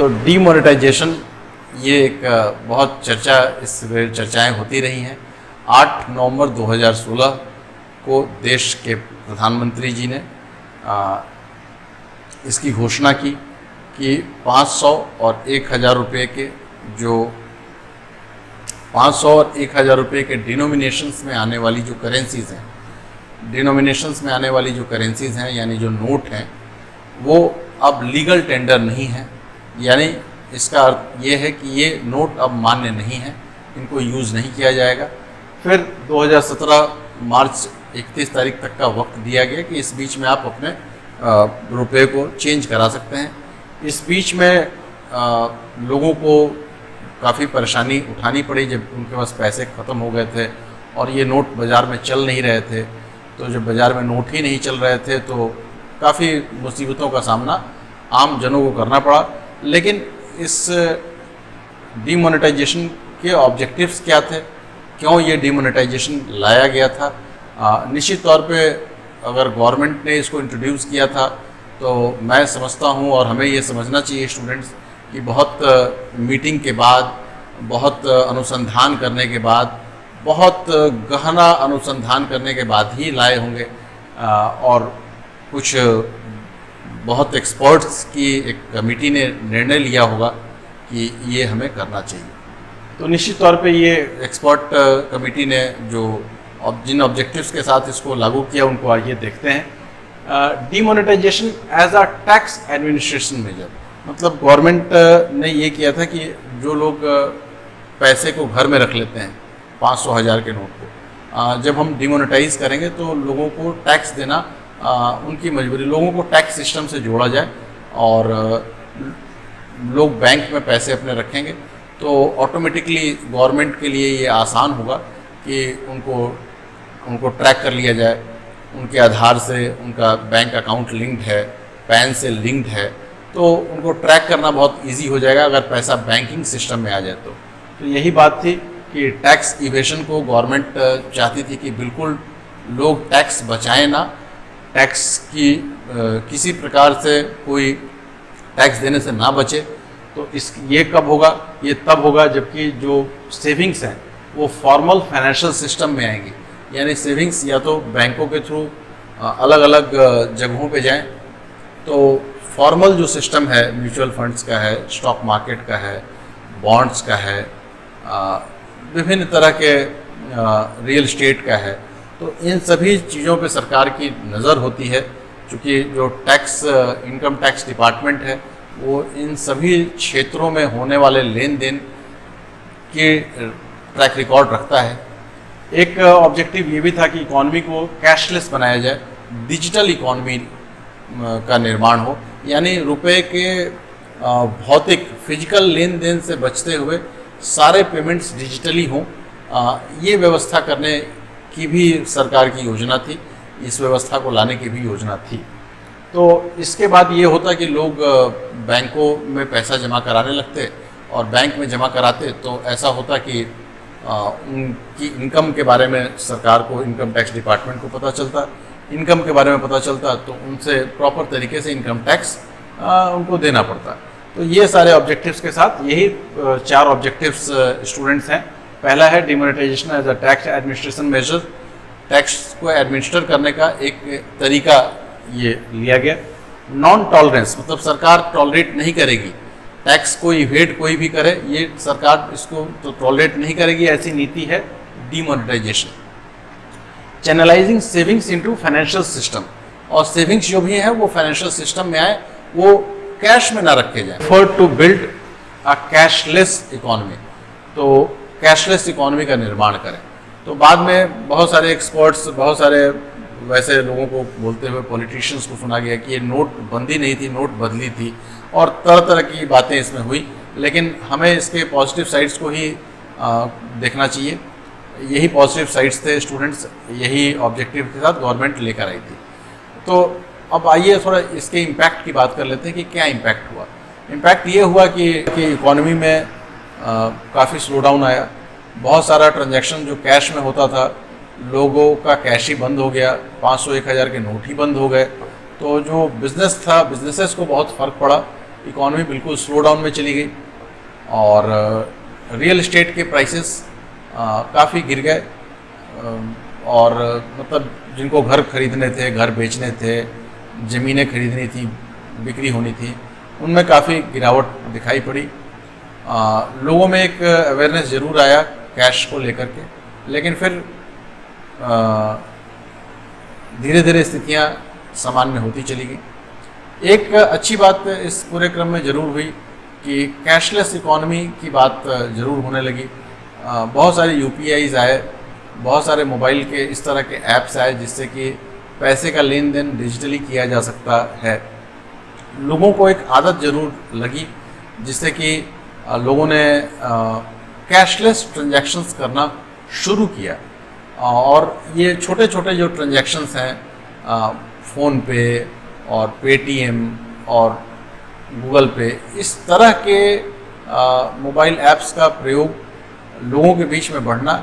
तो डीमोनेटाइजेशन ये एक बहुत चर्चाएं होती रही हैं। 8 नवंबर 2016 को देश के प्रधानमंत्री जी ने इसकी घोषणा की कि 500 और 1000 रुपये के जो 500 और 1000 रुपये के डिनोमिनेशंस में आने वाली जो करेंसीज़ हैं, यानी जो नोट हैं, वो अब लीगल टेंडर नहीं है। यानी इसका अर्थ ये है कि ये नोट अब मान्य नहीं है, इनको यूज़ नहीं किया जाएगा। फिर 2017 मार्च 31 तारीख तक का वक्त दिया गया कि इस बीच में आप अपने रुपये को चेंज करा सकते हैं। इस बीच में लोगों को काफ़ी परेशानी उठानी पड़ी जब उनके पास पैसे ख़त्म हो गए थे और ये नोट बाज़ार में चल नहीं रहे थे। तो जब बाज़ार में नोट ही नहीं चल रहे थे तो काफ़ी मुसीबतों का सामना आम जनों को करना पड़ा। लेकिन इस डीमोनेटाइजेशन के ऑब्जेक्टिव्स क्या थे, क्यों ये डीमोनेटाइजेशन लाया गया था? निश्चित तौर पे अगर गवर्नमेंट ने इसको इंट्रोड्यूस किया था तो मैं समझता हूँ और हमें ये समझना चाहिए स्टूडेंट्स कि बहुत मीटिंग के बाद, बहुत अनुसंधान करने के बाद, बहुत गहना अनुसंधान करने के बाद ही लाए होंगे और कुछ बहुत एक्सपर्ट्स की एक कमेटी ने निर्णय लिया होगा कि ये हमें करना चाहिए। तो निश्चित तौर पे ये एक्सपर्ट कमेटी ने जिन ऑब्जेक्टिव्स के साथ इसको लागू किया उनको आइए देखते हैं। Demonetisation as a tax administration measure, मतलब गवर्नमेंट ने ये किया था कि जो लोग पैसे को घर में रख लेते हैं 500 1000 के नोट को, जब हम डिमोनेटाइज करेंगे तो लोगों को टैक्स देना उनकी मजबूरी, लोगों को टैक्स सिस्टम से जोड़ा जाए और लोग बैंक में पैसे अपने रखेंगे तो ऑटोमेटिकली गवर्नमेंट के लिए ये आसान होगा कि उनको ट्रैक कर लिया जाए। उनके आधार से उनका बैंक अकाउंट लिंक्ड है, पैन से लिंक्ड है, तो उनको ट्रैक करना बहुत इजी हो जाएगा अगर पैसा बैंकिंग सिस्टम में आ जाए तो यही बात थी कि टैक्स इवेशन को गवर्नमेंट चाहती थी कि बिल्कुल लोग टैक्स बचाएं ना, टैक्स की किसी प्रकार से कोई टैक्स देने से ना बचे। तो ये कब होगा? ये तब होगा जबकि जो सेविंग्स हैं वो फॉर्मल फाइनेंशियल सिस्टम में आएंगी। यानी सेविंग्स या तो बैंकों के थ्रू अलग अलग जगहों पे जाएं, तो फॉर्मल जो सिस्टम है म्यूचुअल फंड्स का है, स्टॉक मार्केट का है, बॉन्ड्स का है, विभिन्न तरह के रियल एस्टेट का है, तो इन सभी चीज़ों पे सरकार की नज़र होती है। चूँकि जो इनकम टैक्स डिपार्टमेंट है वो इन सभी क्षेत्रों में होने वाले लेन देन के ट्रैक रिकॉर्ड रखता है। एक ऑब्जेक्टिव ये भी था कि इकॉनमी को कैशलेस बनाया जाए, डिजिटल इकॉनमी का निर्माण हो, यानी रुपए के भौतिक फिजिकल लेन देन से बचते हुए सारे पेमेंट्स डिजिटली हों। ये व्यवस्था करने की भी सरकार की योजना थी, इस व्यवस्था को लाने की भी योजना थी। तो इसके बाद ये होता कि लोग बैंकों में पैसा जमा कराने लगते और बैंक में जमा कराते तो ऐसा होता कि उनकी इनकम के बारे में सरकार को, इनकम टैक्स डिपार्टमेंट को पता चलता, इनकम के बारे में पता चलता तो उनसे प्रॉपर तरीके से इनकम टैक्स उनको देना पड़ता। तो ये सारे ऑब्जेक्टिव्स के साथ यही 4 ऑब्जेक्टिव्स स्टूडेंट्स हैं। पहला है demonetisation as a tax administration measure, tax को एडमिनिस्टर करने का एक तरीका ये लिया गया। नॉन टॉलरेंस, मतलब सरकार टॉलरेट नहीं करेगी टैक्स को इवेड कोई भी करे, ये सरकार इसको तो टॉलरेट नहीं करेगी, ऐसी नीति है demonetisation. Channelising savings into financial system, और सेविंग्स जो भी हैं वो फाइनेंशियल सिस्टम में आए, वो कैश में ना रखे जाए। Effort to build a cashless economy, तो कैशलेस इकोनॉमी का निर्माण करें। तो बाद में बहुत सारे एक्सपर्ट्स, बहुत सारे वैसे लोगों को बोलते हुए पॉलिटिशियंस को सुना गया कि ये नोट बंदी नहीं थी, नोट बदली थी, और तरह तरह की बातें इसमें हुई। लेकिन हमें इसके पॉजिटिव साइड्स को ही देखना चाहिए। यही पॉजिटिव साइड्स थे स्टूडेंट्स, यही ऑब्जेक्टिव के साथ गवर्नमेंट लेकर आई थी। तो अब आइए थोड़ा इसके इम्पैक्ट की बात कर लेते हैं कि क्या इम्पैक्ट हुआ। इम्पैक्ट ये हुआ कि इकोनॉमी में काफ़ी स्लो डाउन आया। बहुत सारा ट्रांजैक्शन जो कैश में होता था, लोगों का कैश ही बंद हो गया, 500 1000 के नोट ही बंद हो गए। तो जो बिज़नेस था, बिजनेसेस को बहुत फ़र्क पड़ा। इकॉनमी बिल्कुल स्लो डाउन में चली गई और रियल एस्टेट के प्राइसेस काफ़ी गिर गए और मतलब जिनको घर खरीदने थे, घर बेचने थे, ज़मीनें खरीदनी थी, बिक्री होनी थी, उनमें काफ़ी गिरावट दिखाई पड़ी। लोगों में एक अवेयरनेस ज़रूर आया कैश को लेकर के, लेकिन फिर धीरे धीरे स्थितियाँ सामान्य होती चली गई। एक अच्छी बात इस पूरे क्रम में ज़रूर हुई कि कैशलेस इकॉनमी की बात ज़रूर होने लगी। बहुत सारे UPIs आए, बहुत सारे मोबाइल के इस तरह के ऐप्स आए जिससे कि पैसे का लेन देन डिजिटली किया जा सकता है। लोगों को एक आदत ज़रूर लगी जिससे कि लोगों ने कैशलेस ट्रांजैक्शंस करना शुरू किया और ये छोटे छोटे जो ट्रांजैक्शंस हैं फ़ोन पे और पेटीएम और गूगल पे, इस तरह के मोबाइल ऐप्स का प्रयोग लोगों के बीच में बढ़ना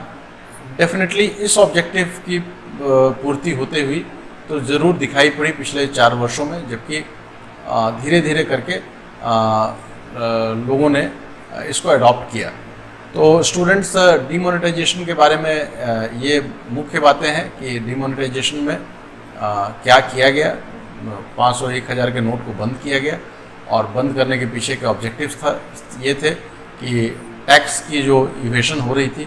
डेफिनेटली इस ऑब्जेक्टिव की पूर्ति होते हुई तो ज़रूर दिखाई पड़ी पिछले 4 वर्षों में, जबकि धीरे धीरे करके लोगों ने इसको अडॉप्ट किया। तो स्टूडेंट्स, डीमोनेटाइजेशन के बारे में ये मुख्य बातें हैं कि डीमोनेटाइजेशन में क्या किया गया। 500, 1000 के नोट को बंद किया गया और बंद करने के पीछे के ऑब्जेक्टिव्स ये थे कि टैक्स की जो इवेशन हो रही थी,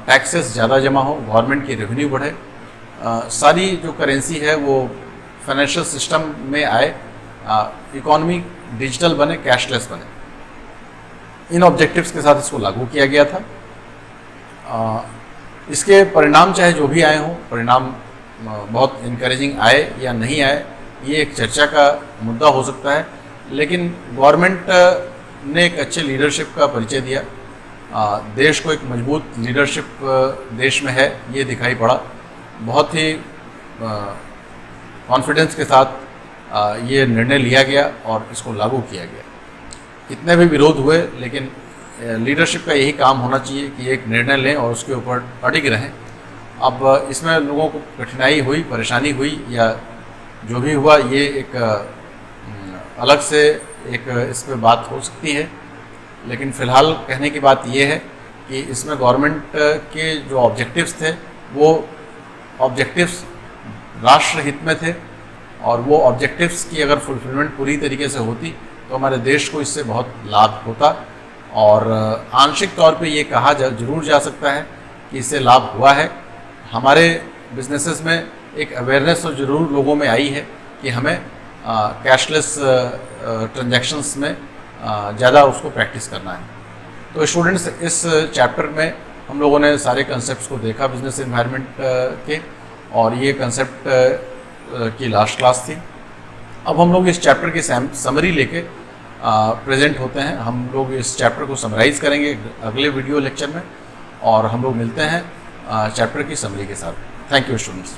टैक्सेस ज़्यादा जमा हो, गवर्नमेंट की रेवेन्यू बढ़े, सारी जो करेंसी है वो फाइनेंशियल सिस्टम में आए, इकॉनमी डिजिटल बने, कैशलेस बने। इन ऑब्जेक्टिव्स के साथ इसको लागू किया गया था। इसके परिणाम चाहे जो भी आए हों, परिणाम बहुत इनकरेजिंग आए या नहीं आए, ये एक चर्चा का मुद्दा हो सकता है, लेकिन गवर्नमेंट ने एक अच्छे लीडरशिप का परिचय दिया। देश को एक मजबूत लीडरशिप देश में है, ये दिखाई पड़ा। बहुत ही कॉन्फिडेंस के साथ ये निर्णय लिया गया और इसको लागू किया गया। कितने भी विरोध हुए, लेकिन लीडरशिप का यही काम होना चाहिए कि एक निर्णय लें और उसके ऊपर अडिग रहें। अब इसमें लोगों को कठिनाई हुई, परेशानी हुई या जो भी हुआ, ये एक अलग से एक इस पर बात हो सकती है, लेकिन फ़िलहाल कहने की बात ये है कि इसमें गवर्नमेंट के जो ऑब्जेक्टिव्स थे वो ऑब्जेक्टिव्स राष्ट्र हित में थे और वो ऑब्जेक्टिव्स की अगर फुलफिलमेंट पूरी तरीके से होती तो हमारे देश को इससे बहुत लाभ होता। और आंशिक तौर पे ये कहा जरूर जा सकता है कि इससे लाभ हुआ है। हमारे बिजनेसेस में एक अवेयरनेस तो ज़रूर लोगों में आई है कि हमें कैशलेस ट्रांजैक्शंस में ज़्यादा उसको प्रैक्टिस करना है। तो स्टूडेंट्स, इस चैप्टर में हम लोगों ने सारे कंसेप्ट्स को देखा बिजनेस एनवायरनमेंट के, और ये कंसेप्ट की लास्ट क्लास थी। अब हम लोग इस चैप्टर की समरी लेके प्रेजेंट होते हैं। हम लोग इस चैप्टर को समराइज़ करेंगे अगले वीडियो लेक्चर में और हम लोग मिलते हैं चैप्टर की समरी के साथ। Thank you students.